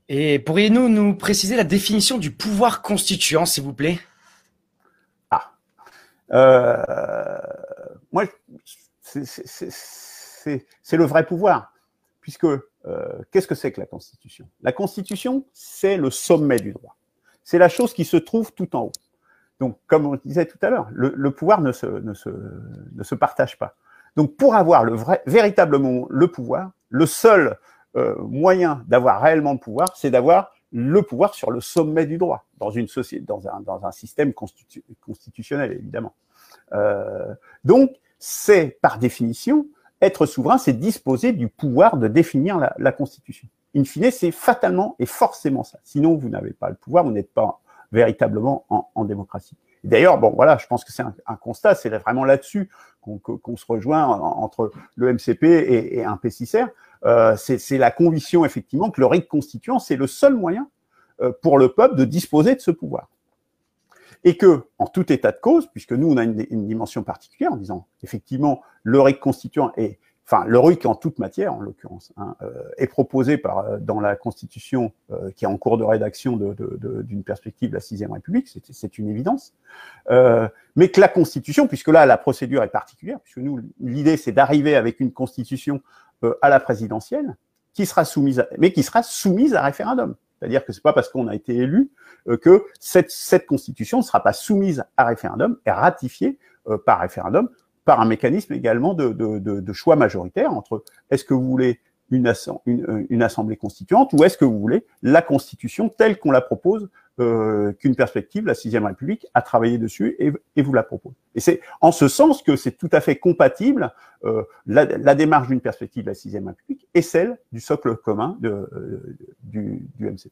Et pourriez-vous nous préciser la définition du pouvoir constituant, s'il vous plaît? Ah, euh, moi, c'est le vrai pouvoir, puisque qu'est-ce que c'est que la Constitution? La Constitution, c'est le sommet du droit. C'est la chose qui se trouve tout en haut. Donc, comme on disait tout à l'heure, le pouvoir ne se partage pas. Donc, pour avoir véritablement le pouvoir, le seul moyen d'avoir réellement le pouvoir, c'est d'avoir le pouvoir sur le sommet du droit, dans une société, dans un système constitutionnel, évidemment. Donc, c'est par définition, être souverain, c'est disposer du pouvoir de définir la Constitution. In fine, c'est fatalement et forcément ça. Sinon, vous n'avez pas le pouvoir, vous n'êtes pas véritablement en démocratie. D'ailleurs, bon, voilà, je pense que c'est un constat, c'est vraiment là-dessus qu'on se rejoint entre le MCP et un P6R. C'est la conviction, effectivement, que le rite constituant, c'est le seul moyen pour le peuple de disposer de ce pouvoir. Et que, en tout état de cause, puisque nous, on a une dimension particulière en disant, effectivement, le RIC constituant est, enfin, le RIC en toute matière, en l'occurrence, est proposé dans la Constitution qui est en cours de rédaction d'une perspective de la 6e République, c'est une évidence, mais que la Constitution, puisque là, la procédure est particulière, puisque nous, l'idée, c'est d'arriver avec une Constitution à la présidentielle, qui sera soumise à référendum. C'est-à-dire que c'est pas parce qu'on a été élu que cette constitution ne sera pas soumise à référendum et ratifiée par référendum, par un mécanisme également de choix majoritaire entre est-ce que vous voulez une assemblée constituante ou est-ce que vous voulez la constitution telle qu'on la propose, qu'une perspective, la 6e République, a travaillé dessus et vous la propose. Et c'est en ce sens que c'est tout à fait compatible la démarche d'une perspective de la 6e République et celle du socle commun du MCP.